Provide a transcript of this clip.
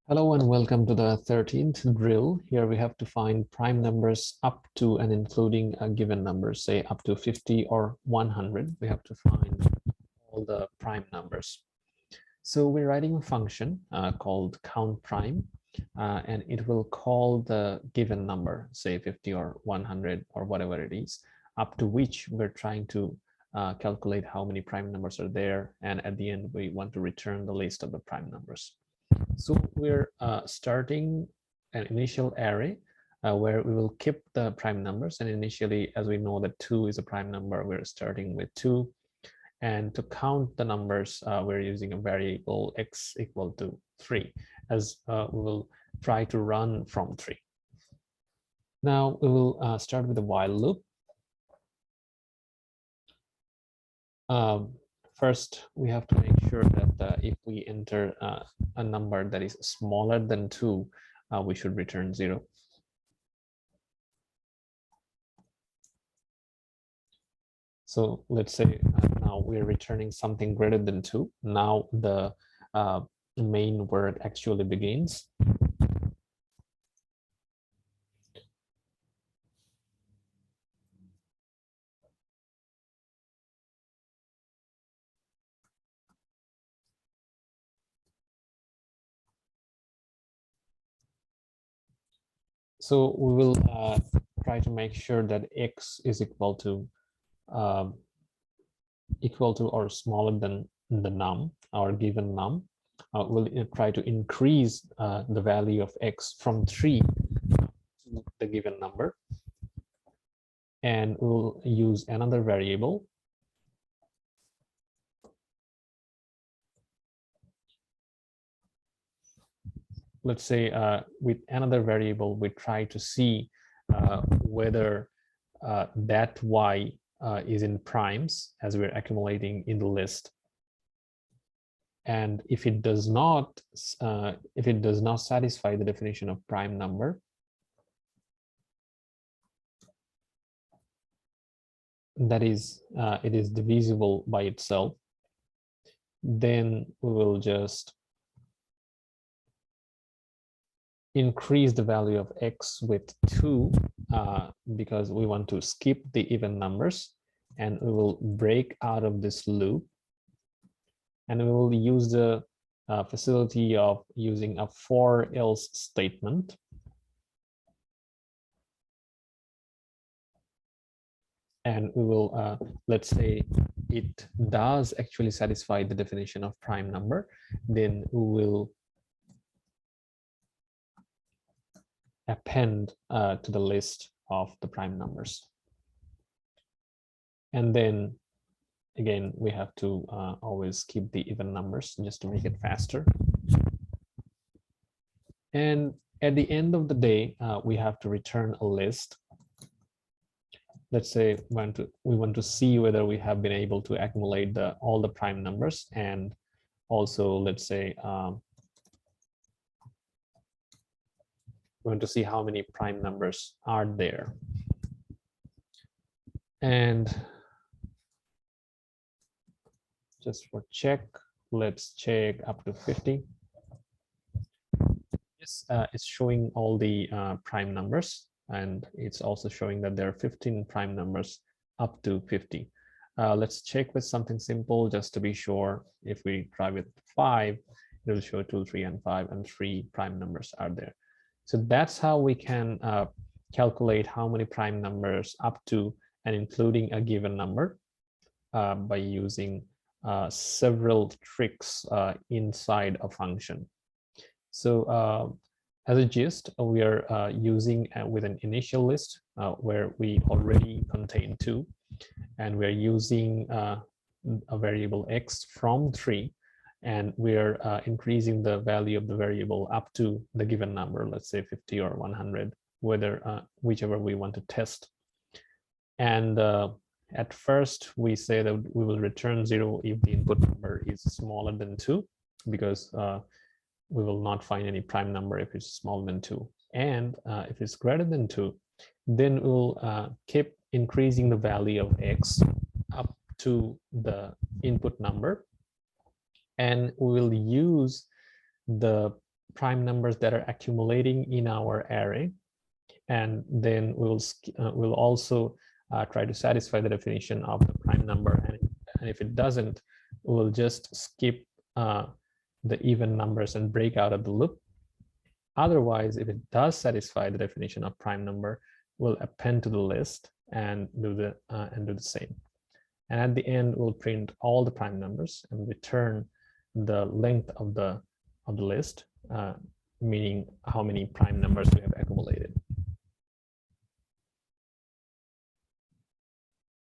Hello and welcome to the 13th drill. Here we have to find prime numbers up to and including a given number, say up to 50 or 100. We have to find all the prime numbers. So we're writing a function called count prime, and it will call the given number, say 50 or 100 or whatever it is, up to which we're trying to calculate how many prime numbers are there. And at the end, we want to return the list of the prime numbers. So we're starting an initial array where we will keep the prime numbers. And initially, as we know that 2 is a prime number, we're starting with 2. And to count the numbers, we're using a variable x equal to 3, as we will try to run from 3. Now we will start with a while loop. First, we have to make sure that if we enter a number that is smaller than 2, we should return 0. So let's say now we're returning something greater than 2. Now the main word actually begins. So we will try to make sure that x is equal to or smaller than the num, our given num. We'll try to increase the value of x from 3 to the given number. And we'll use another variable. Let's say with another variable, we try to see whether that y is in primes as we're accumulating in the list. And if it does not satisfy the definition of prime number, that is, it is divisible by itself, then we will just increase the value of x with 2 because we want to skip the even numbers, and we will break out of this loop, and we will use the facility of using a for else statement. And we will, let's say it does actually satisfy the definition of prime number, then we will append to the list of the prime numbers. And then again, we have to always keep the even numbers just to make it faster. And at the end of the day, we have to return a list. Let's say we want to see whether we have been able to accumulate all the prime numbers, and also let's say we want to see how many prime numbers are there. And just for check, let's check up to 50. Yes, it's showing all the prime numbers, and it's also showing that there are 15 prime numbers up to 50. Let's check with something simple just to be sure. If we try with 5, it will show 2, 3, and 5, and 3 prime numbers are there. So that's how we can calculate how many prime numbers up to and including a given number by using several tricks inside a function. So as a gist, we are using with an initial list where we already contain 2, and we're using a variable x from 3, and we're increasing the value of the variable up to the given number, let's say 50 or 100, whichever we want to test. And at first, we say that we will return 0 if the input number is smaller than 2, because we will not find any prime number if it's smaller than 2. And if it's greater than 2, then we'll keep increasing the value of x up to the input number. And we will use the prime numbers that are accumulating in our array, and then we'll also try to satisfy the definition of the prime number, and if it doesn't, we'll just skip the even numbers and break out of the loop. Otherwise, if it does satisfy the definition of prime number, we'll append to the list and do the same. And at the end, we'll print all the prime numbers and return the length of the list, meaning how many prime numbers we have accumulated.